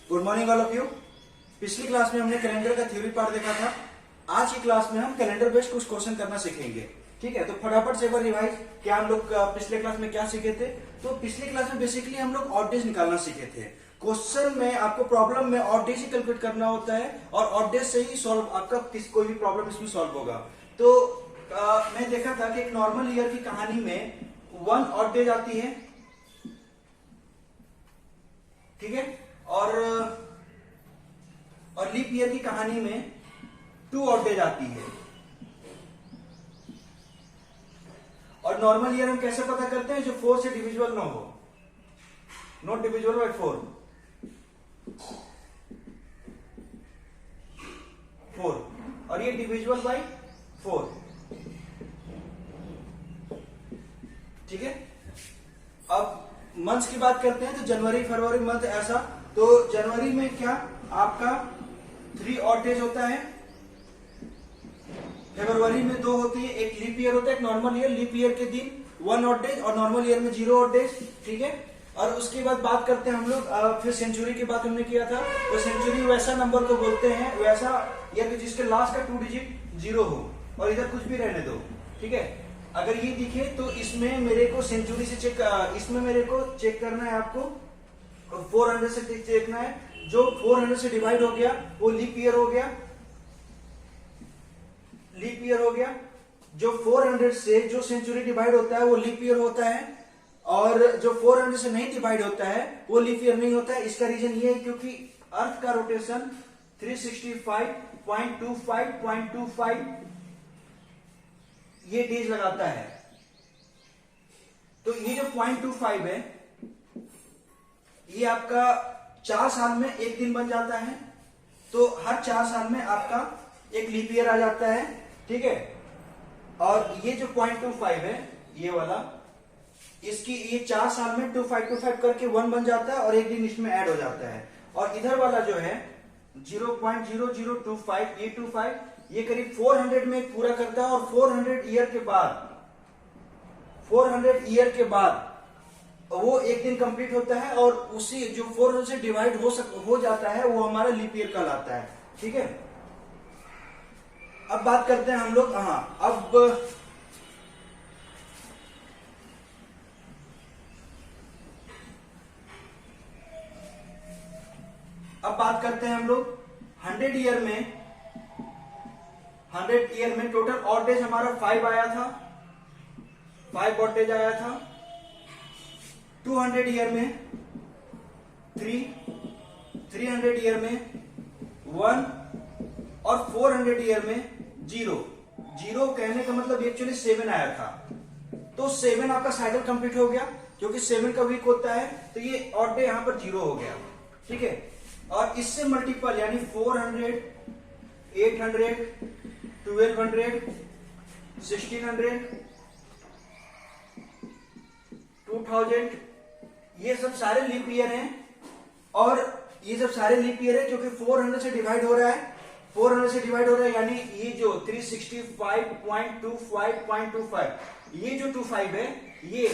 Good morning all of you. पिछली class में हमने कैलेंडर का थ्योरी पार्ट देखा था। आज की क्लास में हम कैलेंडर बेस्ड कुछ क्वेश्चन करना सीखेंगे। ठीक है, तो फटाफट से एक बार रिवाइज क्या हम लोग पिछले क्लास में क्या सीखे थे। तो पिछली क्लास में बेसिकली हम लोग ऑड डेज निकालना सीखे थे। क्वेश्चन में आपको प्रॉब्लम में ऑड डेज ही कैलकुलेट करना होता है और ऑड डेज से ही सॉल्व आपका कोई भी प्रॉब्लम इसमें सॉल्व होगा। तो मैं देखा था कि एक नॉर्मल ईयर की कहानी में 1 ऑड डेज आती है, ठीक है, और लीप ईयर की कहानी में 2 ऑड डेज आती है। और नॉर्मल ईयर हम कैसे पता करते हैं? जो 4 से डिविजिबल ना हो, नॉट डिविजिबल बाय 4 और ये डिविजिबल बाय 4। ठीक है, अब मंथ्स की बात करते हैं तो जनवरी फरवरी मंथ ऐसा। तो जनवरी में क्या आपका 3 ऑड डेज होता है, फरवरी में 2 होती है, एक लीप ईयर होता है, एक नॉर्मल ईयर। लीप ईयर के दिन 1 ऑड डेज और नॉर्मल ईयर में 0 ऑड डेज। ठीक है, और उसके बाद बात करते हैं हम लोग फिर सेंचुरी की बात हमने किया था। तो सेंचुरी वैसा नंबर को बोलते हैं, वैसा या कि जिसके लास्ट का 2 डिजिट 0 हो और इधर कुछ भी रहने दो। ठीक है, अगर ये दिखे तो इसमें मेरे को सेंचुरी से इसमें मेरे को चेक करना है, आपको 400 से देखना है। जो 400 से डिवाइड हो गया वो लीप ईयर हो गया, लीप ईयर हो गया। जो 400 से जो सेंचुरी डिवाइड होता है वो लीप ईयर होता है, और जो 400 से नहीं डिवाइड होता है वो लीप ईयर नहीं होता है। इसका रीजन ये है क्योंकि अर्थ का रोटेशन 365.25 ये डेज लगाता है। तो ये जो 0.25 है ये आपका 4 साल में एक दिन बन जाता है। तो हर 4 साल में आपका एक लीप ईयर आ जाता है। ठीक है, और ये जो 0.25 है ये वाला, इसकी ये 4 साल में 2525 करके 1 बन जाता है और एक दिन इसमें ऐड हो जाता है। और इधर वाला जो है 0.0025 ये 25 ये करीब 400 में पूरा करता है। और 400 ईयर के बाद वो एक दिन कंप्लीट होता है और उसी जो 400 से डिवाइड हो जाता है वो हमारा लीप ईयर कहलाता है। ठीक है, अब बात करते हैं हम लोग, अब बात करते हैं हम लोग 100 ईयर में टोटल ऑड डेज हमारा 5 आया था, 5 ऑड डेज आया था। 200 ईयर में 3, 300 ईयर में 1 और 400 ईयर में 0 कहने का मतलब एक्चुअली 7 आया था। तो 7 आपका साइकिल कंप्लीट हो गया क्योंकि 7 का वीक होता है। तो ये ऑड डे यहां पर 0 हो गया। ठीक है, और इससे मल्टीपल यानी 400, 800, 1200, 1600, 2000 ये सब सारे लीप ईयर हैं। और ये सब सारे लीप ईयर है क्योंकि 400 से डिवाइड हो रहा है, 400 से डिवाइड हो रहा है, यानी ये जो 365.25 ये जो 25 है ये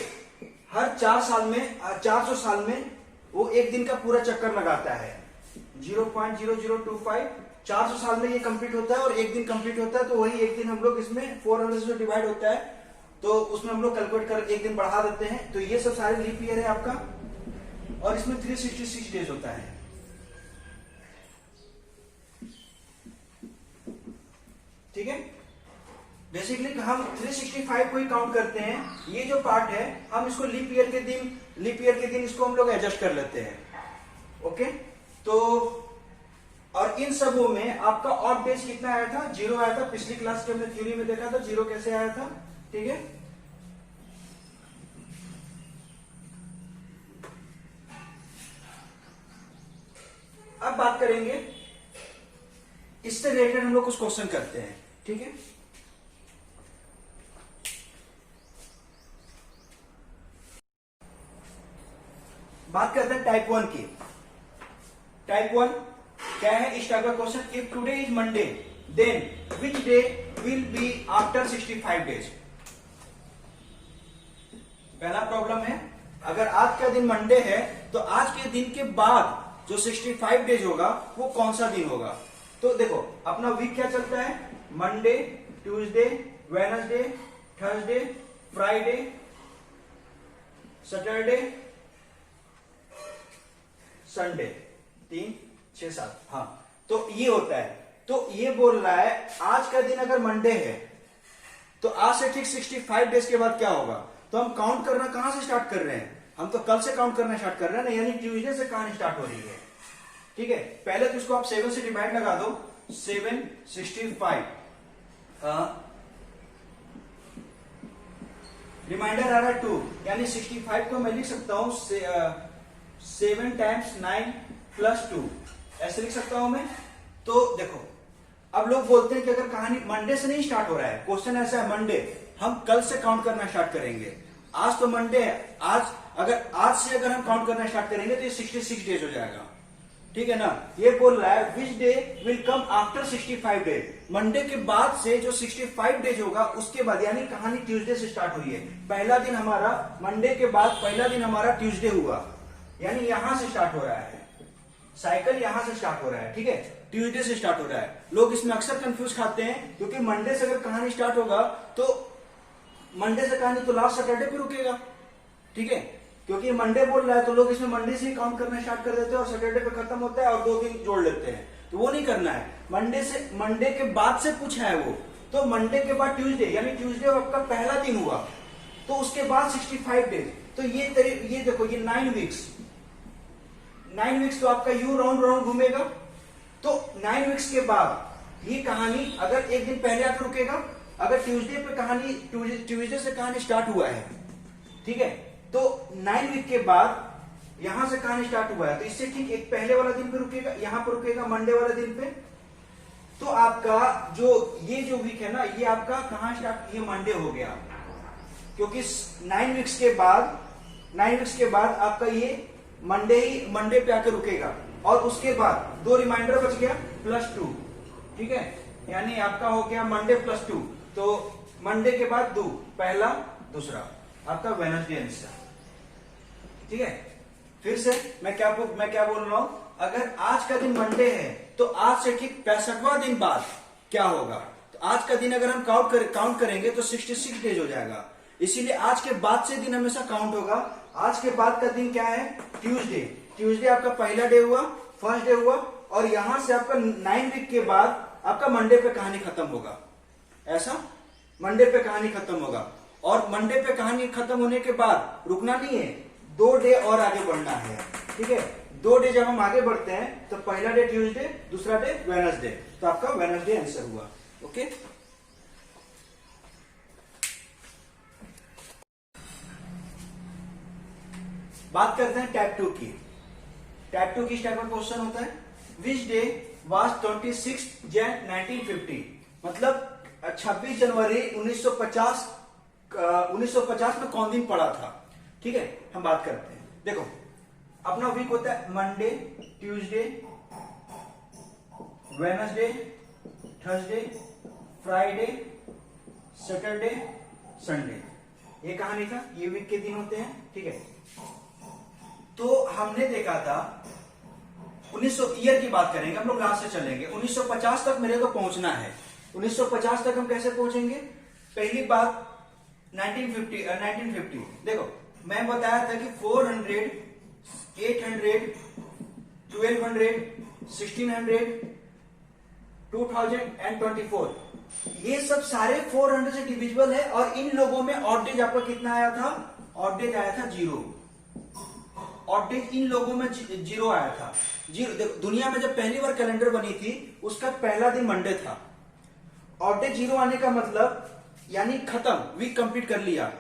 हर 4 साल में 400 साल में वो एक दिन का पूरा चक्कर लगाता है। 0.0025 400 साल में ये कंप्लीट होता है और एक दिन कंप्लीट होता है। तो वही एक दिन हम लोग इसमें 400 से डिवाइड होता है तो उसमें हम लोग कैलकुलेट कर एक दिन बढ़ा देते हैं। तो ये सब सारे लीप ईयर है आपका, और इसमें 366 डेज होता है। ठीक है, बेसिकली हम 365 को ही काउंट करते हैं। ये जो पार्ट है हम इसको लीप ईयर के दिन इसको हम लोग एडजस्ट कर लेते हैं। ओके, तो और इन सबों में आपका ऑड डेज कितना आया था? 0 आया था। पिछली क्लास के हमने थ्योरी में देखा था 0 कैसे आया था। ठीक है, अब बात करेंगे इससे रिलेटेड हम लोग कुछ क्वेश्चन करते हैं। ठीक है, बात करते हैं टाइप 1 की। टाइप 1 क्या है इस टाइप का question? If today is Monday then which day will be after 65 days. पहला प्रॉब्लम है, अगर आज का दिन मंडे है तो आज के दिन के बाद जो 65 डेज होगा वो कौन सा दिन होगा। तो देखो अपना वीक क्या चलता है, Monday, Tuesday, Wednesday, Thursday, Friday, Saturday, Sunday, 3, 6, 7। हाँ, तो ये होता है। तो ये बोल रहा है आज का दिन अगर मंडे है तो आज से ठीक 65 डेज के बाद क्या होगा। तो हम काउंट करना कहां से स्टार्ट कर रहे हैं, हम तो कल से काउंट करना स्टार्ट कर रहे हैं ना, यानी ट्यूसडे से कहानी स्टार्ट हो रही है। ठीक है, पहले तो इसको आप 7 से डिवाइड लगा दो, 7, 65, रिमाइंडर आ रहा है 2, यानी 65 को मैं लिख सकता हूं 7 टाइम्स 9 प्लस 2, ऐसे लिख सकता हूं मैं। तो देखो अब लोग बोलते हैं कि अगर कहानी मंडे से नहीं स्टार्ट हो रहा है, क्वेश्चन ऐसा है मंडे, हम कल से काउंट करना स्टार्ट करेंगे। आज तो मंडे है, आज से अगर हम काउंट करना स्टार्ट करेंगे तो ये 66 डेज हो जाएगा। ठीक है ना, ये बोल रहा है विच day will come after 65 days, Monday के बाद से जो 65 डेज होगा उसके बाद, यानी कहानी ट्यूसडे से स्टार्ट हुई है। पहला दिन हमारा मंडे के बाद पहला दिन हमारा ट्यूसडे हुआ, यानी यहां से स्टार्ट हो रहा है, साइकिल यहां से स्टार्ट हो रहा है। ठीक है, ट्यूसडे से स्टार्ट हो रहा है। लोग इसमें अक्सर कंफ्यूज खाते हैं, क्योंकि मंडे से अगर कहानी स्टार्ट होगा तो मंडे से कहानी तो लास्ट सैटरडे पे रुकेगा। ठीक है, क्योंकि मंडे बोल रहा है तो लोग इसमें मंडे से ही काउंट करना स्टार्ट कर देते हैं और सैटरडे पे खत्म होता है और 2 दिन जोड़ लेते हैं। तो वो नहीं करना है, मंडे के बाद से पूछा है वो, तो मंडे के बाद ट्यूसडे, यानी ट्यूसडे आपका पहला दिन हुआ, तो उसके बाद 65 डेज। तो ये देखो ये 9 वीक्स तो आपका यू राउंड घूमेगा। तो 9 वीक्स के बाद ये कहानी अगर एक दिन पहले आकर रुकेगा, अगर ट्यूसडे पे कहानी ट्यूसडे से कहानी स्टार्ट हुआ है, ठीक है, तो 9 वीक के बाद यहां से कहानी स्टार्ट हुआ है, तो इससे ठीक एक पहले वाला दिन पे रुकेगा, यहां पर रुकेगा मंडे वाला दिन पे। तो आपका ये जो वीक है ना, ये आपका कहां स्टार्ट, ये मंडे हो गया, क्योंकि 9 वीक्स के बाद आपका ये मंडे पे आकर रुकेगा, और उसके बाद 2 रिमाइंडर बच गया +2। ठीक है, यानी आपका हो गया मंडे +2, तो मंडे के बाद 2, पहला दूसरा, आपका वेडनेसडे आंसर। ठीक है, फिर से मैं क्या बोल रहा हूं, अगर आज का दिन मंडे है तो आज से ठीक 65वां दिन बाद क्या होगा। तो आज का दिन अगर हम काउंट करेंगे तो 66 डेज हो जाएगा, इसीलिए आज के बाद से दिन हमेशा काउंट होगा। आज के बाद का दिन क्या है, ट्यूसडे आपका पहला डे हुआ, फर्स्ट डे हुआ, और यहां से आपका 9 वीक के बाद आपका मंडे पे कहानी खत्म होगा। ऐसा मंडे पे कहानी खत्म होगा, और मंडे पे कहानी खत्म होने के बाद रुकना नहीं है, 2 डे और आगे बढ़ना है। ठीक है, 2 डे जब हम आगे बढ़ते हैं तो पहला डे ट्यूसडे, दूसरा डे वेडनेसडे, तो आपका वेडनेसडे आंसर हुआ। ओके, बात करते हैं टाइप 2 की। टाइप 2 किस टाइप का क्वेश्चन होता है, विच डे वाज 26 जन 1950, मतलब 26 जनवरी 1950 में कौन दिन पड़ा था। ठीक है, हम बात करते हैं। देखो अपना वीक होता है Monday, Tuesday, Wednesday, Thursday, Friday, Saturday, Sunday, ये कहानी था, ये वीक के दिन होते हैं। ठीक है, तो हमने देखा था 1900 ईयर की बात करेंगे हम लोग, लास्ट से चलेंगे 1950 तक मेरे को पहुंचना है। 1950 तक हम कैसे पहुंचेंगे, पहली बात 1950 देखो मैं बताया था कि 400, 800, 1200, 1600, 2024, ये सब सारे 400 से डिविजिबल है, और इन लोगों में ऑड डेज आपका कितना आया था, ऑड डेज आया था 0। ऑड डेज इन लोगों में 0 आया था। 0 दुनिया में जब पहली बार कैलेंडर बनी थी उसका पहला दिन मंडे था। ऑड डेज 0 आने का मतलब यानी खत्म, वीक कंप्लीट कर लिया।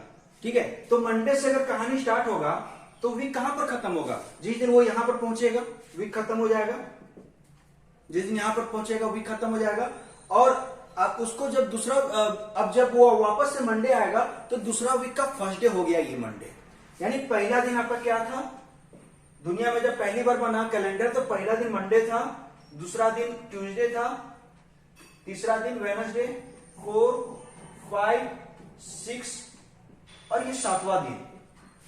ठीक है, तो मंडे से अगर कहानी स्टार्ट होगा तो वीक कहां पर खत्म होगा, जिस दिन वो यहां पर पहुंचेगा वीक खत्म हो जाएगा, जिस दिन यहां पर पहुंचेगा वीक खत्म हो जाएगा। और आप उसको जब दूसरा, अब जब वो वापस से मंडे आएगा तो दूसरा वीक का फर्स्ट डे हो गया ये मंडे, यानी पहला दिन आपका क्या था, दुनिया में जब पहली बार बना कैलेंडर तो पहला दिन मंडे था, दूसरा दिन ट्यूसडे था, तीसरा दिन वेडनेसडे, 4, 5, 6 और ये 7वां दिन।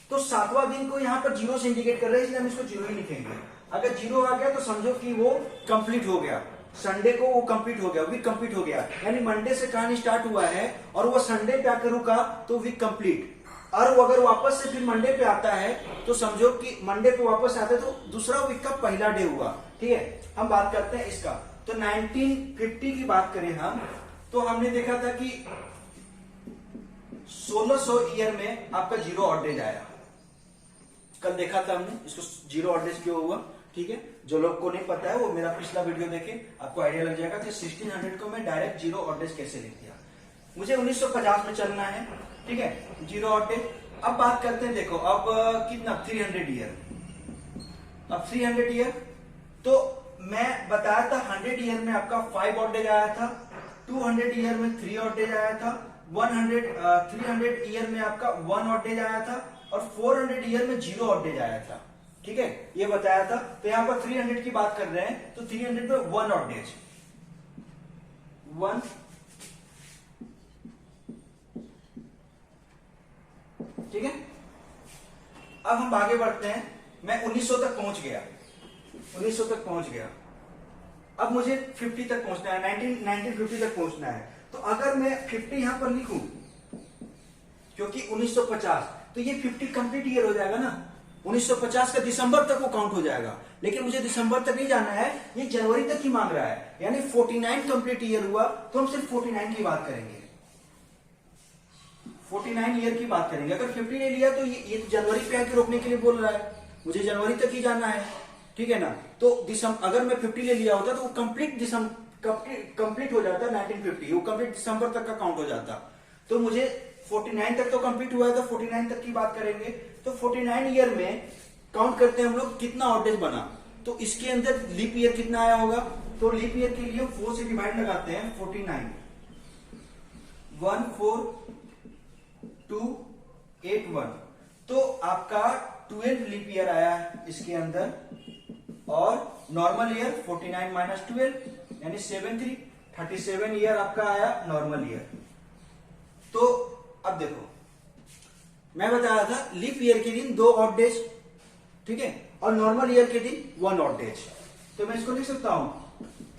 तो 7वां दिन को यहाँ पर जीरो से इंडिकेट कर रहे हैं, इसलिए हम इसको जीरो ही लिखेंगे। अगर जीरो आ गया तो समझो कि वो कंप्लीट हो गया, संडे को वो कंप्लीट हो गया, वीक कंप्लीट हो गया। यानी मंडे से कहानी स्टार्ट हुआ है और वो संडे पे आकर रुका तो वीक कंप्लीट। और वो अगर वापस से फिर मंडे पे आता है तो समझो कि मंडे पे वापस आता है तो दूसरा वीक का पहला डे हुआ। ठीक है, हम बात करते हैं इसका। तो 1950 की बात करें हम, तो हमने देखा था कि 1600 ईयर में आपका जीरो ऑड डेज आया। कल देखा था हमने इसको, जीरो ऑड डेज क्यों हुआ। ठीक है, जो लोग को नहीं पता है वो मेरा पिछला वीडियो देखें, आपको आइडिया लग जाएगा कि 1600 को मैं डायरेक्ट जीरो ऑड डेज कैसे लिख दिया। मुझे 1950 में चलना है। ठीक है, जीरो ऑड डेज। अब बात करते हैं, देखो अब कितना 300 ईयर। अब 300 ईयर तो मैं बताया था 100 ईयर में आपका 5 ऑड डेज आया था, 200 ईयर में 3 ऑड डेज आया था, 300 ईयर में आपका 1 ऑड डेज आया था और 400 ईयर में 0 ऑड डेज आया था। ठीक है, ये बताया था। तो यहां पर 300 की बात कर रहे हैं तो 300 में 1 ऑड डेज, 1। ठीक है, अब हम आगे बढ़ते हैं। मैं 1900 तक पहुंच गया, 1900 तक पहुंच गया। अब मुझे 50 तक पहुंचना है, 1950 तक पहुंचना है। तो अगर मैं 50 यहां पर लिखूं, क्योंकि 1950 तो ये 50 कंप्लीट ईयर हो जाएगा ना। 1950 का दिसंबर तक वो काउंट हो जाएगा, लेकिन मुझे दिसंबर तक नहीं जाना है, ये जनवरी तक ही मांग रहा है। यानी 49 कंप्लीट ईयर हुआ तो हम सिर्फ 49 की बात करेंगे, 49 ईयर की बात करेंगे। अगर 50 ले लिया तो ये जनवरी पे आके रोकने के लिए बोल रहा है, मुझे जनवरी तक ही जाना है। ठीक है ना, तो अगर मैं 50 ले लिया होता तो वो कंप्लीट हो जाता 1950, वो कंप्लीट दिसंबर तक का काउंट हो जाता। तो मुझे 49 तक तो कंप्लीट हुआ है, तो 49 तक की बात करेंगे। तो 49 ईयर में काउंट करते हैं हम लोग कितना ऑड डेज बना। तो इसके अंदर लीप ईयर कितना आया होगा, तो लीप ईयर के लिए 4 से डिवाइड लगाते हैं, 49, 14281, तो आपका 12 लीप ईयर आया इसके अंदर। और नॉर्मल ईयर 49 माइनस 12 यानी 73, 37 ईयर आपका आया नॉर्मल ईयर। तो अब देखो, मैं बताया था लीप ईयर के दिन 2 ऑड डेज, ठीक है, और नॉर्मल ईयर के दिन 1 ऑड डेज। तो मैं इसको लिख सकता हूं,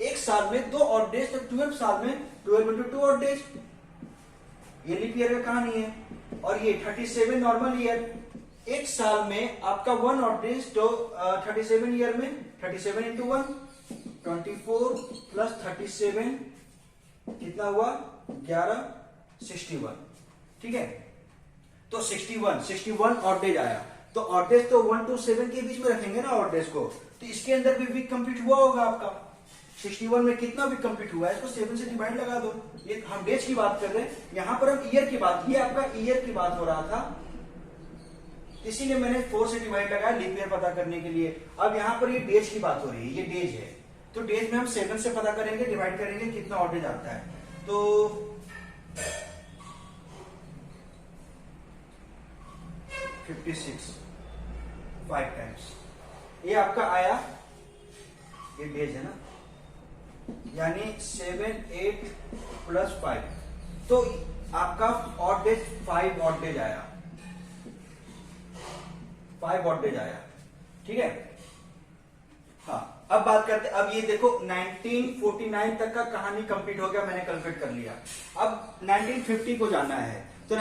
एक साल में 2 ऑड डेज, तो 12 साल में 12 इंटू 2 ऑड डेज, ये लीप ईयर का कहानी है। और ये 37 नॉर्मल ईयर, एक साल में आपका 1 ऑड डेज, तो 37 ईयर में 37 इंटू 1 24 प्लस 37 कितना हुआ 11, 61। ठीक है, तो 61 ऑड डेज आया। तो ऑड डेज तो 1 to 7 के बीच में रखेंगे ना ऑड डेज को, तो इसके अंदर भी वीक कंप्लीट हुआ होगा आपका। 61 में कितना वीक कंप्लीट हुआ है, इसको 7 से डिवाइड लगा दो। ये हम डेज की बात कर रहे हैं, यहां पर हम ईयर की बात, ये आपका ईयर की बात हो रहा था, इसीलिए मैंने 4 से डिवाइड लगाया लीप ईयर पता करने के लिए। अब यहां पर ये डेज की बात हो रही है, ये डेज है, तो डेज में हम 7 से पता करेंगे, डिवाइड करेंगे कितना ऑड डेज आता है। तो 56 5 टाइम्स ये आपका आया, ये डेज है ना, यानी 7 8 प्लस 5, तो आपका ऑड डेज 5 ऑड डेज आया, 5 ऑड डेज आया। ठीक है, हाँ, अब बात करते, अब ये देखो 1949 तक का कहानी कंप्लीट हो गया, मैंने कैलकुलेट कर लिया। अब 1950 को जाना है, तो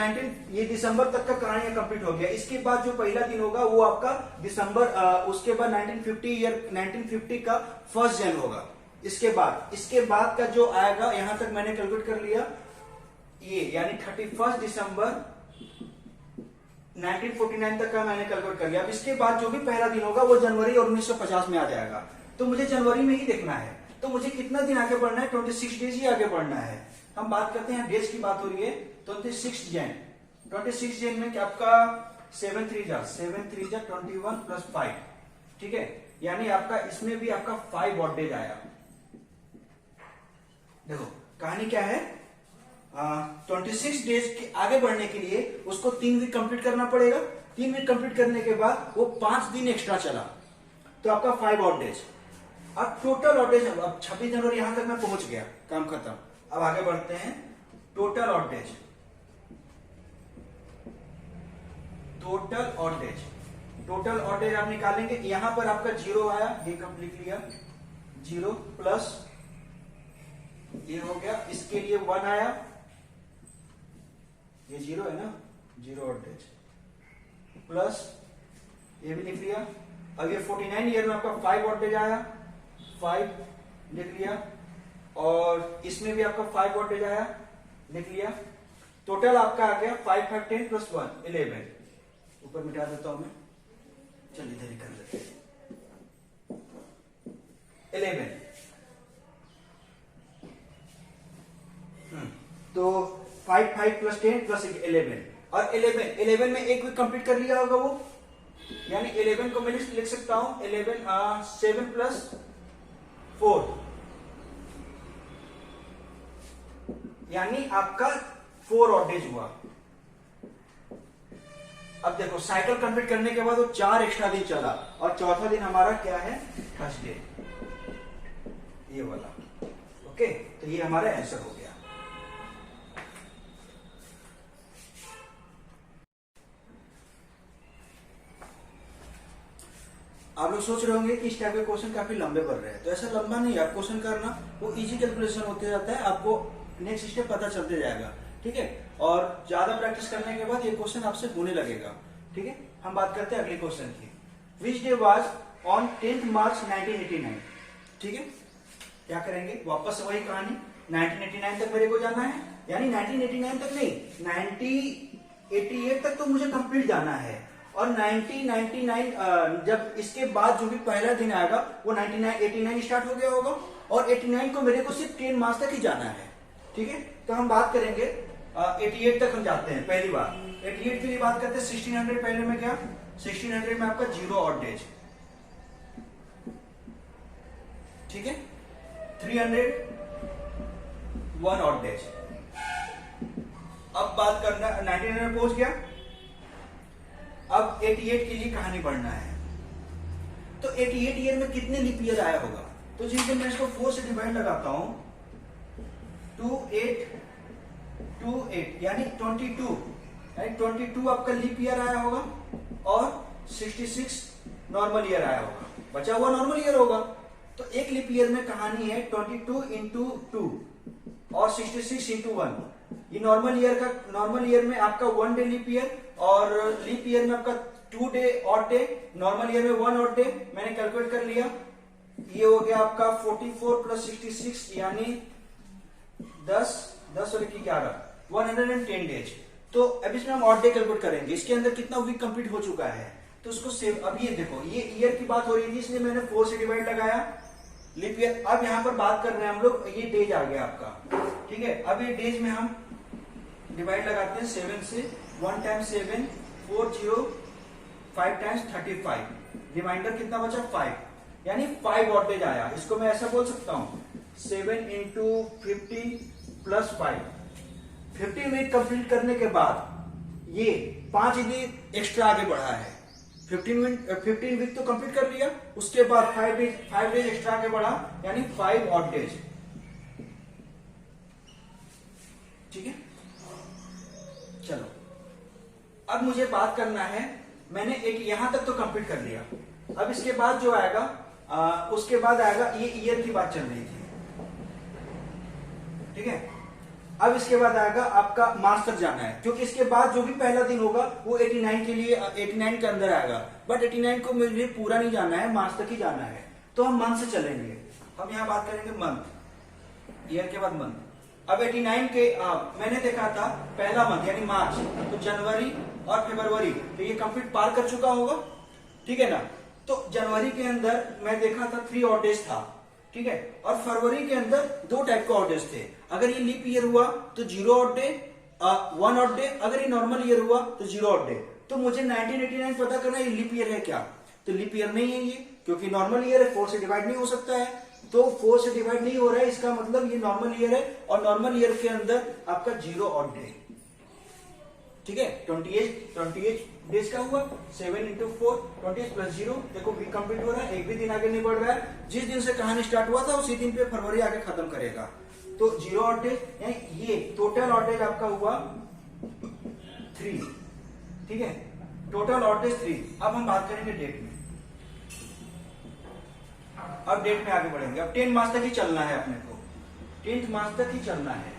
ये दिसंबर तक का कहानी कंप्लीट हो गया। इसके बाद जो पहला दिन होगा वो आपका दिसंबर, उसके बाद 1950 का 1 जनवरी होगा। इसके बाद का जो आएगा, यहां तक मैंने कैलकुलेट कर लिया, ये यानी 31 दिसंबर 1949 तक का मैंने कैलकुलेट कर लिया। अब इसके बाद जो भी पहला दिन होगा वो जनवरी और 1950 में आ जाएगा, तो मुझे जनवरी में ही देखना है। तो मुझे कितना दिन आगे बढ़ना है, 26 डेज ही आगे बढ़ना है। हम बात करते हैं, डेज की बात हो रही है, 26 जैन में क्या आपका 7 3 जा 21 प्लस 5, ठीक है, यानी आपका इसमें भी आपका 5 ऑड डेज आया। देखो कहानी क्या है, 26 डेज के आगे बढ़ने के लिए उसको 3 वीक कंप्लीट करना पड़ेगा। 3 वीक कंप्लीट करने के बाद वो 5 दिन एक्स्ट्रा चला, तो आपका 5 ऑड डेज। अब टोटल ऑड डेज, अब 26 जनवरी यहां तक मैं पहुंच गया, काम खत्म। अब आगे बढ़ते हैं, total odd days. Total odd days, total odd days आप निकालेंगे। यहां पर आपका 0 आया, ये कंप्लीट लिया, 0 प्लस ये हो गया, इसके लिए 1 आया, ये 0 है ना, 0 ऑड डेज प्लस ये भी लिख लिया। अब ये 49 ईयर में आपका 5 ऑड डेज आया, 5 लिख लिया, और इसमें भी आपका 5 ऑड डेज आया, लिख लिया। टोटल आपका आ गया 5 5 10 प्लस 1 11। ऊपर मिटा देता हूं मैं, चलिए इधर ही कर लेते हैं, 11। तो 5 5 प्लस 10 प्लस 11, और 11 में एक वीक कंप्लीट कर लिया होगा वो, यानी 11 को मैं लिख सकता हूं 11 7 प्लस 4, यानी आपका 4 ऑड डेज हुआ। अब देखो साइकिल कंप्लीट करने के बाद वो 4 एक्स्ट्रा दिन चला, और चौथा दिन हमारा क्या है, थर्सडे, ये वाला। ओके, तो ये हमारा आंसर हो गया। आप लोग सोच रहे होंगे कि इस टाइप के क्वेश्चन काफी लंबे बढ़ रहे हैं, तो ऐसा लंबा नहीं है, आप क्वेश्चन करना, वो इजी कैलकुलेशन होते जाता है, आपको नेक्स्ट स्टेप पता चलते जाएगा, ठीक है। और ज्यादा प्रैक्टिस करने के बाद ये क्वेश्चन आपसे होने लगेगा, ठीक है। हम बात करते हैं अगले क्वेश्चन की। विच डे वाज ऑन 10 मार्च 1989, ठीक है। क्या करेंगे, वापस से वही कहानी, 1989 तक मेरे को जाना है, यानी 1989 तक नहीं, 1988 तक तो मुझे कंप्लीट जाना है, और 1999 जब इसके बाद जो भी पहला दिन आएगा वो 89 स्टार्ट हो गया होगा, और 89 को मेरे को सिर्फ 10 मार्च तक ही जाना है, ठीक है। तो हम बात करेंगे 88 तक हम जाते हैं। पहली बार 88 के लिए बात करते हैं, 1600 पहले में क्या, 1600 में आपका 0 ऑड डेज, ठीक है, 300 1 ऑड डेज। अब बात करना 1900 पहुंच गया, अब 88 के लिए कहानी बढ़ना है। तो 88 ईयर में कितने लीप ईयर आया होगा, तो जिससे मैं इसको 4 से डिवाइड लगाता हूं, 2828 यानी 22 आपका लीप ईयर आया होगा, और 66 नॉर्मल ईयर आया होगा, बचा हुआ नॉर्मल ईयर होगा। तो एक लीप ईयर में कहानी है 22 इंटू 2 और 66 इंटू 1। ये नॉर्मल ईयर में आपका 1 डे लीप ईयर, और लीप ईयर में आपका 2 day odd day, normal year में 1 ऑड डे। मैंने कैलकुलेट कर लिया, ये हो गया आपका 44 प्लस 66 यानी 10 और 11 110 डेज। तो अब इसमें हम ऑड डे कैलकुलेट करेंगे, इसके अंदर कितना वीक कंप्लीट हो चुका है, तो उसको सेव। अब ये देखो, ये ईयर की बात हो रही थी इसलिए मैंने 4 से डिवाइड लगाया लीप ईयर। अब यहां पर बात कर रहे हैं हम लोग, ये डेज आ गया आपका, ठीक है। अब ये डेज में हम डिवाइड लगाते हैं 7 से, 1 टाइम्स 7 40, 5 टाइम्स 35, रिमाइंडर कितना बचा 5, यानी 5 ऑड डेज आया। इसको मैं ऐसा बोल सकता हूं 7 इंटू 50 प्लस 5। 50 वीक कंप्लीट करने के बाद ये 5 दिन एक्स्ट्रा आगे बढ़ा है। 15 वीक तो कंप्लीट कर लिया, उसके बाद 5 डेज एक्स्ट्रा आगे बढ़ा, यानी 5 ऑड डेज, ठीक है। चलो अब मुझे बात करना है, मैंने एक यहां तक तो कंप्लीट कर लिया। अब इसके बाद जो आएगा उसके बाद आएगा, ये ईयर की बात चल रही थी, ठीक है। अब इसके बाद आएगा आपका मार्च तक जाना है, क्योंकि इसके बाद जो भी पहला दिन होगा वो 89 के लिए 89 के अंदर आएगा, बट 89 को मुझे पूरा नहीं जाना है, मार्च तक ही जाना है। तो हम मंथ से चलेंगे, हम यहां बात करेंगे मंथ, ईयर के बाद मंथ। अब 89 के मैंने देखा था पहला मंथ यानी मार्च, तो जनवरी और फरवरी, तो ये कंप्लीट पार कर चुका होगा, ठीक है ना। तो जनवरी के अंदर मैं देखा था 3 ऑड डेज था, ठीक है, और फरवरी के अंदर 2 टाइप के ऑड डेज थे। अगर ये लीप ईयर हुआ तो 0 ऑड डे, 1 ऑड डे, अगर ये नॉर्मल ईयर हुआ तो 0 ऑड डे। तो मुझे 1989 पता करना है ये लीप ईयर है क्या, तो लीप ईयर नहीं है ये, क्योंकि नॉर्मल ईयर है, 4 से डिवाइड नहीं हो सकता है, तो 4 से डिवाइड नहीं हो रहा है, इसका मतलब ये नॉर्मल ईयर है, और नॉर्मल ईयर के अंदर आपका 0 ऑड डे, ठीक है। 28 डेज का हुआ, 7 इंटू 4 28 प्लस 0, देखो वीक कंप्लीट हो रहा है, एक भी दिन आगे नहीं बढ़ रहा है। जिस दिन से कहानी स्टार्ट हुआ था उसी दिन पे फरवरी आगे खत्म करेगा, तो 0 ऑड डेज, यानी ये टोटल ऑड डेज आपका हुआ 3, ठीक है। Total odd days 3। अब हम बात करेंगे डेट में। अब डेट में आगे बढ़ेंगे। अब 10 मार्च तक ही चलना है अपने को, 10 मार्च तक ही चलना है,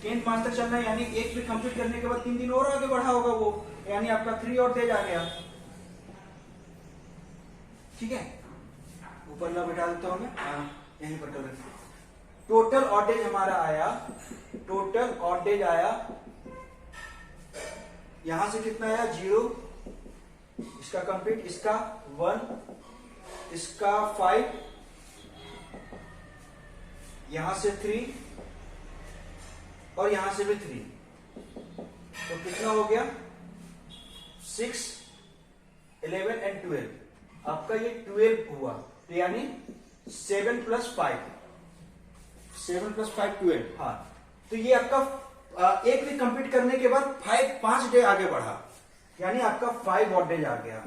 10 मार्च तक चलना है, यानी एक वीक कंप्लीट करने के बाद 3 दिन और आगे बढ़ा होगा वो, यानी आपका 3 और डेज आ गया। ठीक है, ऊपर ना बैठा देता हूं मैं, यहीं पर कर देते। टोटल ऑड डेज हमारा आया, टोटल ऑड डेज आया, यहां से कितना आया 0, इसका कंप्लीट, इसका 1, इसका 5, यहां से 3 और यहां से भी 3, तो कितना हो गया 6, 11 एंड 12, आपका ये 12 हुआ। तो यानी 7 + 5, 7 + 5 12। हाँ, तो ये आपका एक वीक कंप्लीट करने के बाद 5 डे आगे बढ़ा, यानी आपका 5 ऑड डेज आ गया।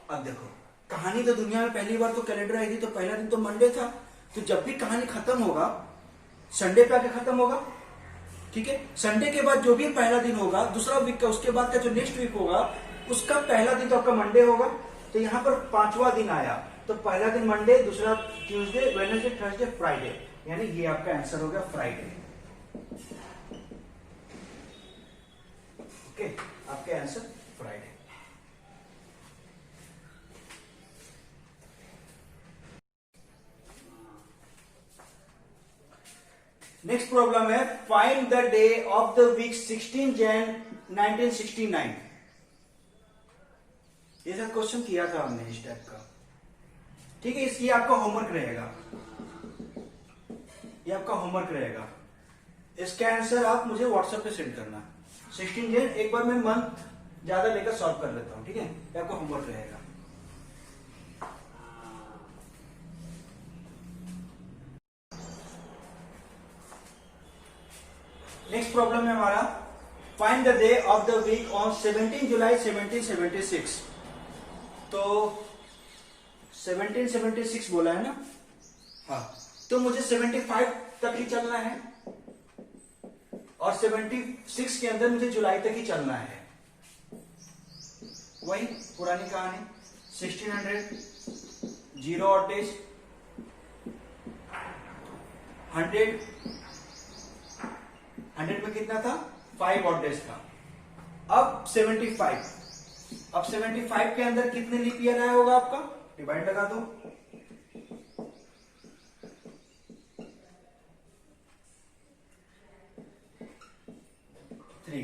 अब देखो, कहानी तो दुनिया में पहली बार तो कैलेंडर आई थी, तो पहला दिन तो मंडे था, तो जब भी कहानी खत्म होगा संडे पे आके खत्म होगा। ठीक है, संडे के बाद जो भी पहला दिन होगा दूसरा वीक का, उसके बाद का जो नेक्स्ट वीक होगा उसका पहला दिन तो आपका मंडे होगा। तो यहां पर 5वां दिन आया, तो पहला दिन मंडे, दूसरा ट्यूसडे, वेडनेसडे, थर्सडे, फ्राइडे, यानी ये आपका आंसर हो गया फ्राइडे। ओके, आपके आंसर फ्राइडे। नेक्स्ट प्रॉब्लम है, find the day of the week 16 Jan 1969। ये सब क्वेश्चन किया था हमने इस टाइप का। ठीक है, इसलिए आपका होमवर्क रहेगा, ये आपका होमवर्क रहेगा। इसका आंसर आप मुझे व्हाट्सएप पे सेंड करना। 16 जैन, एक बार मैं मंथ ज्यादा लेकर सॉल्व कर लेता हूं। ठीक है, ये आपका होमवर्क रहेगा। नेक्स्ट प्रॉब्लम है हमारा, find the day of the week on 17 जुलाई 1776। तो 1776 बोला है ना, हाँ, तो मुझे 75 तक ही चलना है और 76 के अंदर मुझे जुलाई तक ही चलना है। वही पुरानी कहानी, 1600, 0 ऑड डेज, 100 में कितना था 5 ऑड डेज था। अब 75, अब 75 के अंदर कितने लीप ईयर आया होगा आपका, डिवाइड लगा दो, थ्री।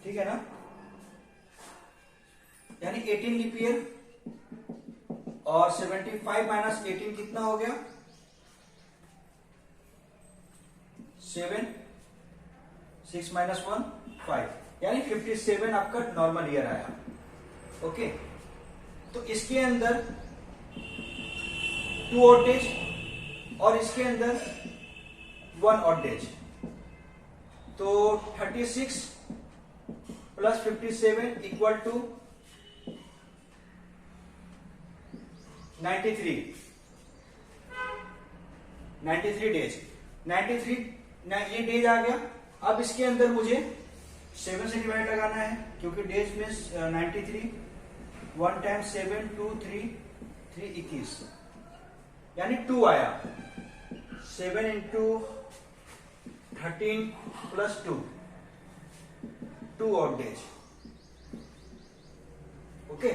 ठीक है ना, यानी 18 लीप ईयर, और 75 - 18 कितना हो गया 7, 6 - 1 5, यानी 57 आपका नॉर्मल ईयर आया। ओके, तो इसके अंदर 2 ऑड डेज और इसके अंदर 1 ऑड डेज, तो 36 + 57 = 93 डेज। 93 ये डेज आ गया। अब इसके अंदर मुझे 7 से डिवाइड लगाना है, क्योंकि डेज में 93, 1 टाइम 7, 2, 3, 3 21, यानी 2 आया। 7 × 13 + 2 ऑड डेज। ओके,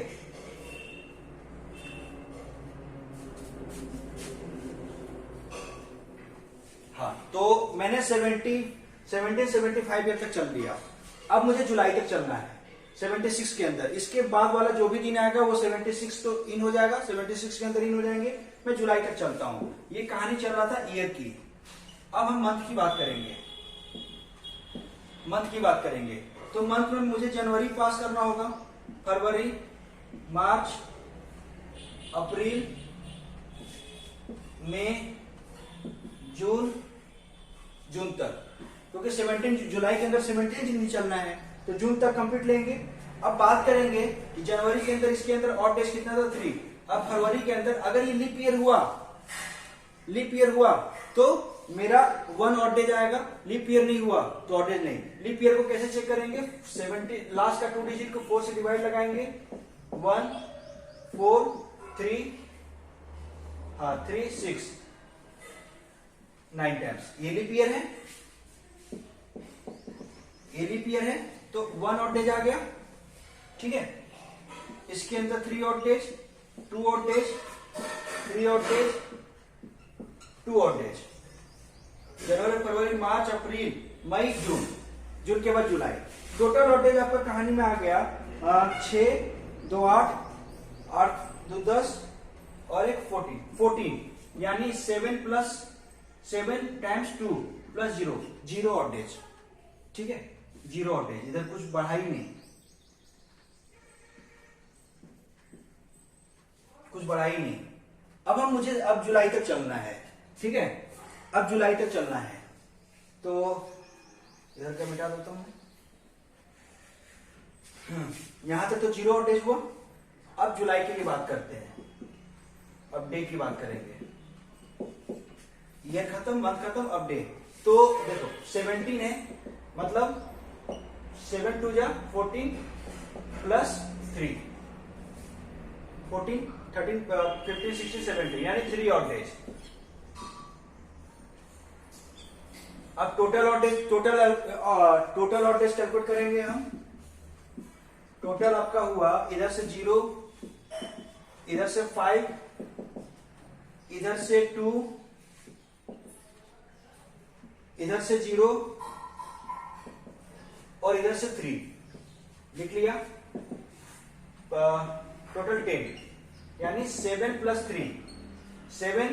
हाँ, तो मैंने 75 ईयर तक चल दिया। अब मुझे जुलाई तक चलना है 76 के अंदर। इसके बाद वाला जो भी दिन आएगा वो 76 तो इन हो जाएगा, 76 के अंदर इन हो जाएंगे। मैं जुलाई तक चलता हूं। ये कहानी चल रहा था ईयर की। अब हम मंथ की बात करेंगे, मंथ की बात करेंगे। तो मंथ में मुझे जनवरी पास करना होगा, फरवरी, मार्च, अप्रैल, मई, जून तक, क्योंकि 17 जुलाई के अंदर 17 दिन ही चलना है, तो जून तक कंप्लीट लेंगे। अब बात करेंगे कि जनवरी के अंदर इसके अंदर ऑड डेज कितना था 3। अब फरवरी के अंदर अगर ये लीप ईयर हुआ तो मेरा 1 ऑड डेज आएगा, लीप ईयर नहीं हुआ तो ऑड डेज नहीं। लीप ईयर को कैसे चेक करेंगे? 70 लास्ट का 2 डिजिट को 4 से डिवाइड लगाएंगे, 1 4 3 3 6 9 टाइम्स। ये लीप ईयर है, ये लीप ईयर है, तो 1 ऑड डेज आ गया। ठीक है, इसके अंदर 3 odd days, 2 odd days, 3 odd days, 2 odd days, जनवरी फरवरी मार्च अप्रैल मई जून, जून के बाद जुलाई। टोटल ऑड डेज आपका कहानी में आ गया 6 2 8 8 2 10 और एक 14 यानी 7 plus 7 times 2 plus 0 0 odd days. ठीक है, 0 ऑड डेज, इधर कुछ बढ़ा ही नहीं, कुछ बढ़ा ही नहीं। अब मुझे अब जुलाई तक चलना है। ठीक है, अब जुलाई तक चलना है, तो इधर का मिटा देता हूं। यहां तक तो 0 ऑड डेज हुआ। अब जुलाई के लिए बात करते हैं, अब डे की बात करेंगे। ईयर खत्म, मंथ खत्म, अब डे। तो देखो 17 है, मतलब 7 2 जा 14 प्लस 3 14 13 15 16 17 यानी 3 ऑड डेज। अब total odd days, total odd days calculate करेंगे हम। टोटल आपका हुआ इधर से 0, इधर से 5, इधर से 2, इधर से 0 और इधर से 3 लिख लिया। टोटल 10 यानी 7 प्लस 3 7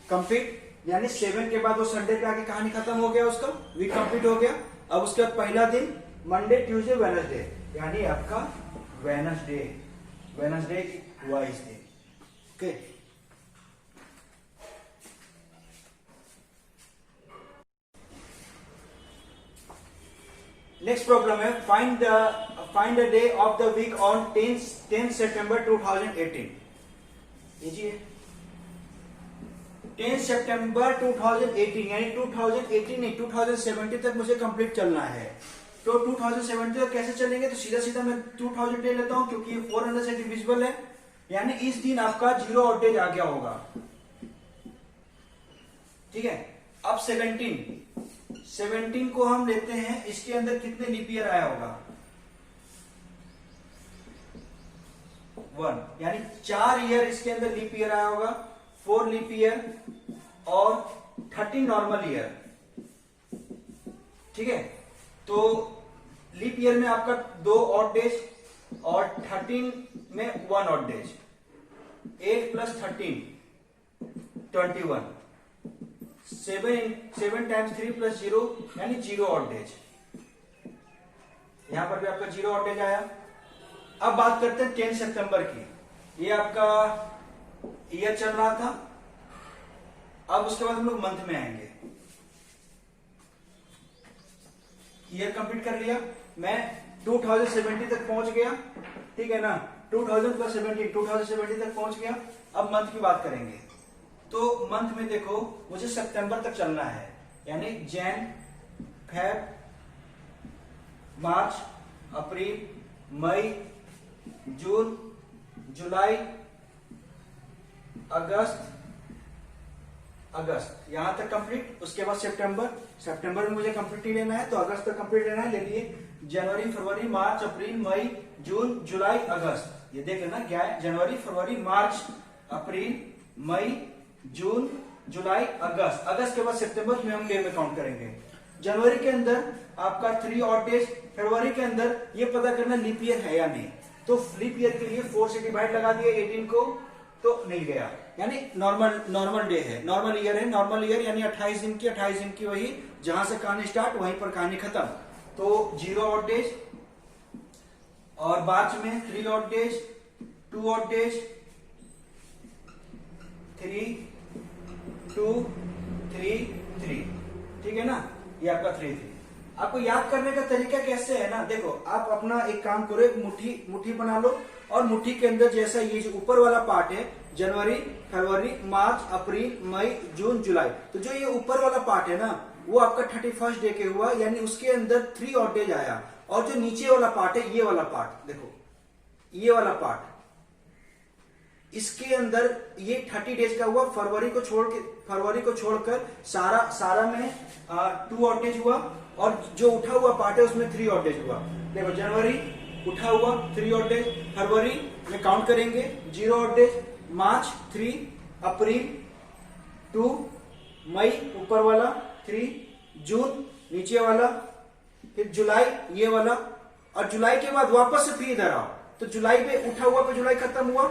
कंप्लीट, यानी 7 के बाद वो संडे पे आके कहानी खत्म हो गया, उसका वीक कंप्लीट हो गया। अब उसके बाद पहला दिन मंडे ट्यूसडे वेडनेसडे, यानी आपका वेडनेसडे, वेडनेसडे हुआ इस दिन। ओके, नेक्स्ट प्रॉब्लम है find the day of the week on 10 सितंबर 2018। लीजिए 10 सितंबर 2018 यानी 2018 नहीं 2070 तक मुझे कंप्लीट चलना है। तो 2070 तक कैसे चलेंगे? तो सीधा सीधा मैं 2000 ले लेता हूं क्योंकि ये 400 से डिविजिबल है, यानी इस दिन आपका 0 ऑड डेज आ गया होगा। ठीक है, अब 17 को हम लेते हैं, इसके अंदर कितने लीप ईयर आया होगा? 1, यानी 4 ईयर इसके अंदर लीप ईयर आया होगा, 4 लीप ईयर और 30 नॉर्मल ईयर। ठीक है, तो लीप ईयर में आपका 2 ऑड डेज और 13 में 1 odd days. 8 plus 13 21, 7 times 3 plus 0 यानी 0 ऑड डेज। यहां पर भी आपका 0 ऑड डेज आया। अब बात करते हैं 10 सितंबर की। ये आपका ईयर चल रहा था, अब उसके बाद हम लोग मंथ में आएंगे। ईयर कंप्लीट कर लिया, मैं 2070 तक पहुंच गया। ठीक है ना, 2000 प्लस 17 2070 तक पहुंच गया। अब मंथ की बात करेंगे, तो मंथ में देखो मुझे सितंबर तक चलना है, यानी जैन फेब मार्च अप्रैल मई जून जुलाई अगस्त यहां तक कंप्लीट। उसके बाद सितंबर में मुझे कंप्लीट ही लेना है, तो अगस्त तक कंप्लीट लेना है, ले लिए। जनवरी फरवरी मार्च अप्रैल मई जून जुलाई अगस्त, ये देख लेना क्या है, जनवरी फरवरी मार्च अप्रैल मई जून जुलाई अगस्त के बाद सितंबर में हम डे में काउंट करेंगे। जनवरी के अंदर आपका 3 ऑड डेज, फरवरी के अंदर ये पता करना लीप ईयर है या नहीं, तो लीप ईयर के लिए 4 से डिवाइड लगा दिया 18 को, तो नहीं गया, यानी नॉर्मल डे है, नॉर्मल ईयर है। नॉर्मल ईयर यानी 28 दिन की वही जहां से कहानी स्टार्ट वहीं पर कहानी खत्म। तो 0 ऑड डेज और मार्च में 3 ऑड डेज, 2 ऑड डेज, 3 2 3 3। ठीक है ना, ये आपका 3 3। आपको याद करने का तरीका कैसे है ना, देखो आप अपना एक काम करो, एक मुट्ठी बना लो और मुट्ठी के अंदर जैसा ये जो ऊपर वाला पार्ट है जनवरी, फरवरी, मार्च, अप्रैल, मई, जून, जुलाई, तो जो ये ऊपर वाला पार्ट है ना वो आपका 31st डे के हुआ, यानी उसके अंदर 3 ऑड डेज आया। और जो नीचे वाला पार्ट है ये वाला पार्ट, देखो ये वाला पार्ट, इसके अंदर ये 30 डेज का हुआ। फरवरी को छोड़कर सारा में 2 ऑड डेज हुआ और जो उठा हुआ पार्ट है उसमें 3 ऑड डेज हुआ। देखो जनवरी उठा हुआ 3 ऑड डेज, फरवरी में काउंट करेंगे 0 ऑड डेज, मार्च 3, अप्रैल 2, मई ऊपर वाला 3, जून नीचे वाला, फिर जुलाई ये वाला, और जुलाई के बाद वापस से फिर इधर आओ तो जुलाई पे उठा हुआ पे जुलाई खत्म हुआ,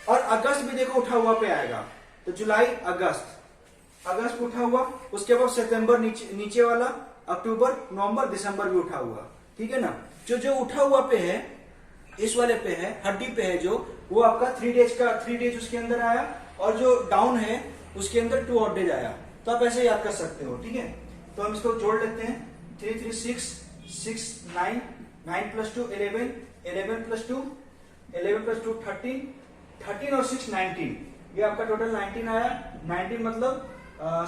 और अगस्त भी देखो उठा हुआ पे आएगा तो जुलाई, अगस्त उठा हुआ, उसके बाद सितंबर नीचे वाला, अक्टूबर, नवंबर, दिसंबर भी उठा हुआ। ठीक है ना, जो उठा हुआ पे है इस वाले पे है, हड्डी पे है जो, वो आपका 3 डेज उसके अंदर आया, और जो डाउन है उसके अंदर 2 ऑड डेज आया। तो आप ऐसे याद कर सकते हो। ठीक है, तो हम इसको जोड़ लेते हैं, 3 3 6 6 9 9 + 2 11 11 + 2 11 + 2 13 13 और 6 19, ये आपका टोटल 19 आया। 19 मतलब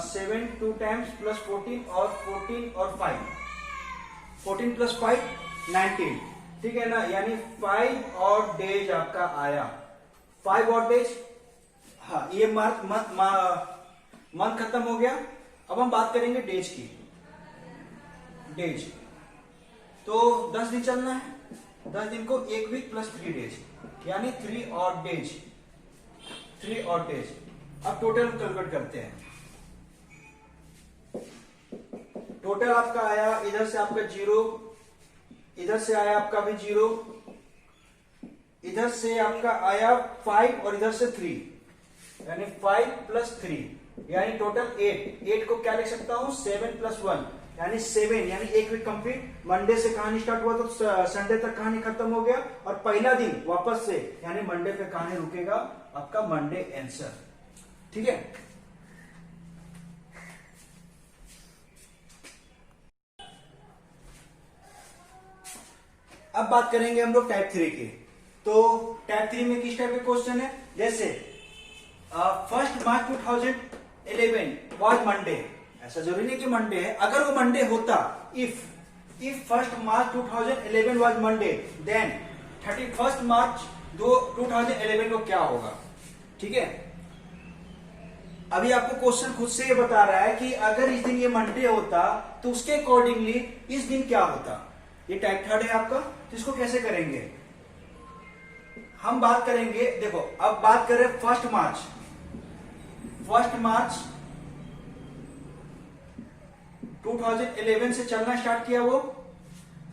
7 2 टाइम्स प्लस 14 और 14 और 5, 14 + 5 19। ठीक है ना, यानी 5 ऑड डेज आपका आया, 5 ऑड डेज। हाँ, ये मंथ खत्म हो गया। अब हम बात करेंगे डेज की। डेज तो 10 दिन चलना है, 10 दिन को 1 वीक प्लस 3 डेज, यानी 3 ऑड डेज, 3 ऑड डेज। अब टोटल कैलकुलेट करते हैं। टोटल आपका आया, इधर से आपका 0, इधर से आया आपका भी 0, इधर से आपका आया 5 और इधर से 3, यानी 5 + 3, यानी टोटल 8। 8 को क्या लिख सकता हूं, 7 + 1, यानी 7, यानी 1 वीक कंप्लीट। मंडे से कहानी स्टार्ट हुआ तो संडे तक कहानी खत्म हो गया, और पहला दिन वापस से, यानी मंडे पे कहानी रुकेगा आपका, मंडे आंसर। ठीक है, अब बात करेंगे हम लोग टाइप 3 की। तो टाइप 3 में किस टाइप के क्वेश्चन है, जैसे 1 मार्च 2011 वाज मंडे, ऐसा जरूरी नहीं कि मंडे है, अगर वो मंडे होता, if 1 March 2011 was Monday, then 31 March 2011 को क्या होगा। ठीक है, अभी आपको क्वेश्चन खुद से ये बता रहा है कि अगर इस दिन ये मंडे होता तो उसके अकॉर्डिंगली इस दिन क्या होता। ये टाइप 3 है आपका, तो इसको कैसे करेंगे हम बात करेंगे। देखो अब बात करें 1 मार्च 2011 से चलना स्टार्ट किया वो,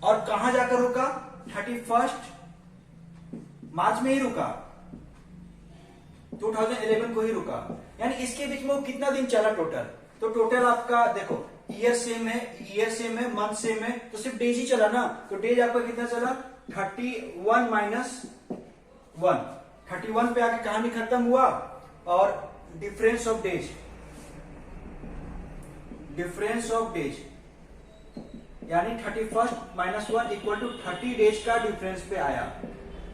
और कहां जाकर रुका, 31 मार्च में ही रुका, 2011 को ही रुका, यानी इसके बीच में वो कितना दिन चला टोटल। तो टोटल आपका देखो ईयर सेम है, मंथ सेम है, तो सिर्फ डेज ही चला ना, तो डेज आपका कितना चला, 31 - 1, 31 पे आके कहानी खत्म हुआ, और डिफरेंस ऑफ डेज यानी 31 - 1 = 30 डेज का डिफरेंस पे आया।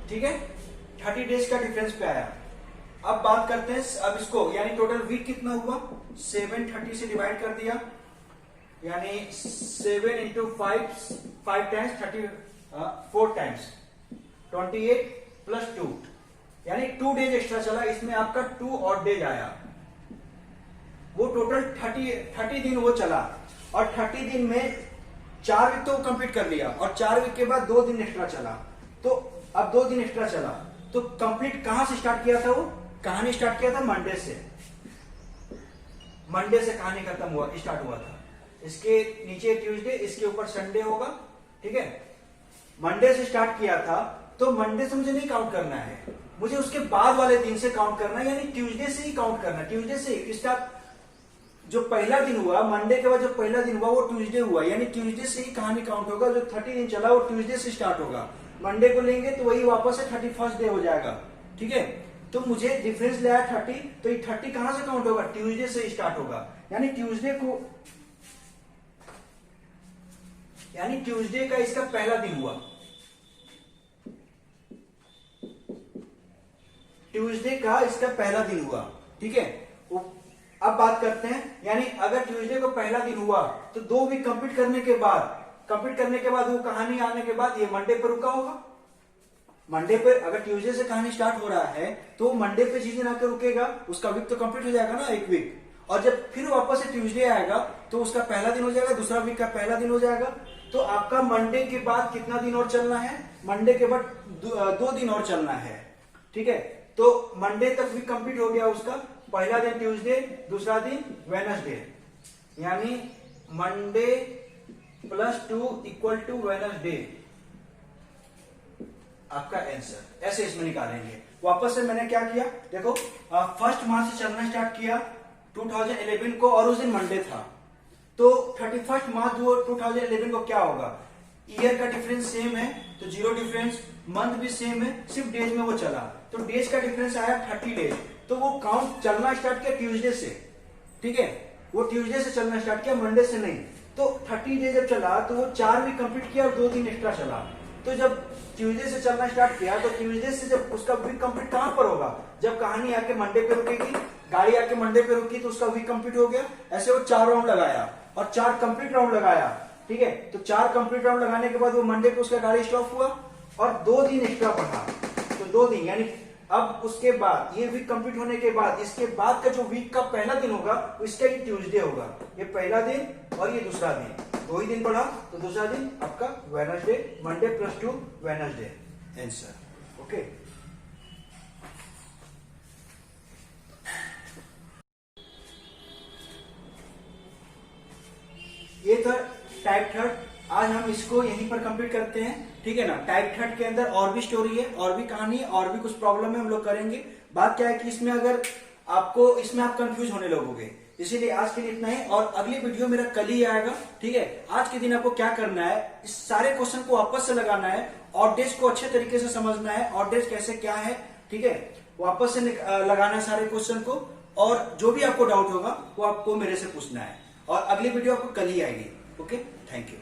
ठीक है, 30 डेज का डिफरेंस पे आया। अब बात करते हैं अब इसको, यानी टोटल वीक कितना हुआ, 7 30 से डिवाइड कर दिया, यानी 7 × 5 टाइम्स 30, 4 टाइम्स 28 + 2, यानी 2 डेज एक्स्ट्रा चला, इसमें आपका 2 ऑड डेज आया। वो टोटल 30 दिन वो चला, और 30 दिन में 4 वीक तो कंप्लीट कर लिया, और 4 वीक के बाद 2 दिन एक्स्ट्रा चला। तो अब 2 दिन एक्स्ट्रा चला, तो कंप्लीट कहां से स्टार्ट किया था, वो कहानी स्टार्ट किया था मंडे से कहानी खत्म हुआ, स्टार्ट हुआ था। इसके नीचे ट्यूसडे, इसके ऊपर संडे होगा। ठीक है, मंडे से स्टार्ट किया था, तो मंडे से मुझे नहीं काउंट करना है, मुझे उसके बाद वाले दिन से काउंट करना है, यानी ट्यूसडे से ही काउंट करना है। ट्यूसडे से स्टार्ट, जो पहला दिन हुआ मंडे के बाद जो पहला दिन हुआ वो ट्यूसडे हुआ, यानी ट्यूसडे से ही कहानी काउंट होगा। जो 30 दिन चला वो ट्यूसडे से स्टार्ट होगा, मंडे को लेंगे तो वही वापस से 31st डे हो जाएगा। ठीक है, तो मुझे डिफरेंस ले आया 30, तो ये 30 कहां से काउंट होगा, ट्यूसडे से स्टार्ट होगा, यानी ट्यूसडे यानी ट्यूसडे का इसका पहला दिन हुआ, ट्यूसडे का इसका पहला दिन हुआ, ठीक है। अब बात करते हैं, यानी अगर ट्यूसडे को पहला दिन हुआ तो 2 वीक कंप्लीट करने के बाद वो कहानी आने के बाद ये मंडे पर रुका होगा। मंडे पे अगर ट्यूसडे से कहानी स्टार्ट हो रहा है तो मंडे पे जिस दिन आकर रुकेगा उसका वीक तो कंप्लीट हो जाएगा ना, 1 वीक। और जब फिर वापस से ट्यूसडे आएगा तो उसका पहला दिन हो जाएगा, दूसरा वीक का पहला दिन हो जाएगा। तो आपका मंडे के बाद कितना दिन और चलना है? मंडे के बाद 2 दिन और चलना है, ठीक है। तो मंडे तक वीक कंप्लीट हो गया उसका, पहला दिन ट्यूसडे, दूसरा दिन वेडनेसडे, यानी मंडे +2 = वेडनेसडे, आपका आंसर। ऐसे इसमें निकालेंगे। वापस से मैंने क्या किया, देखो 1 मार्च से चलना स्टार्ट किया 2011 को, और उस दिन मंडे था, तो 31 मार्च 2011 को क्या होगा? ईयर का डिफरेंस सेम है तो 0 डिफरेंस, मंथ भी सेम है, सिर्फ डेज में वो चला, तो डेज का डिफरेंस आया 30 डेज। तो वो काउंट चलना स्टार्ट किया ट्यूसडे से, ठीक है, वो ट्यूसडे से चलना स्टार्ट किया, मंडे से नहीं। तो 30 डेज जब चला तो वो 4 वीक कंप्लीट किया और 2 दिन एक्स्ट्रा चला। तो जब ट्यूसडे से चलना स्टार्ट किया तो ट्यूसडे से जब उसका वीक कंप्लीट कहां पर होगा? जब कहानी आके मंडे पे रुकेगी, गाड़ी आके मंडे पे रुकी तो उसका वीक कंप्लीट हो गया। ऐसे वो 4 राउंड लगाया और 4 कंप्लीट राउंड लगाया, ठीक है। तो 4 कंप्लीट राउंड लगाने के बाद वो मंडे पे उसका गाड़ी स्टॉप हुआ और 2 दिन एक्स्ट्रा बढ़ा, तो 2 दिन, यानी अब उसके बाद ये वीक कंप्लीट होने के बाद इसके बाद का जो वीक का पहला दिन होगा इसका ये ट्यूसडे होगा, ये पहला दिन और ये दूसरा दिन, 2 ही दिन बढ़ा, तो दूसरा दिन आपका Wednesday, Monday +2 Wednesday, answer. Okay, ये था टाइप 3। आज हम इसको यहीं पर कंप्लीट करते हैं, ठीक है ना। टाइप 3 के अंदर और भी स्टोरी है, और भी कहानी है, और भी कुछ प्रॉब्लम है, हम लोग करेंगे। बात क्या है कि इसमें अगर आपको इसमें आप कंफ्यूज होने लगोगे, इसीलिए आज के लिए इतना ही, और अगली वीडियो मेरा कल ही आएगा, ठीक है। आज के दिन आपको क्या करना है, इस सारे क्वेश्चन को वापस से लगाना है, ऑड डेज को अच्छे तरीके से समझना है, ऑड डेज कैसे क्या है, ठीक है, वापस से लगाना है सारे क्वेश्चन को, और जो भी आपको डाउट होगा वो आपको मेरे से पूछना है, और अगली वीडियो आपको कल ही आएगी। Okay, thank you.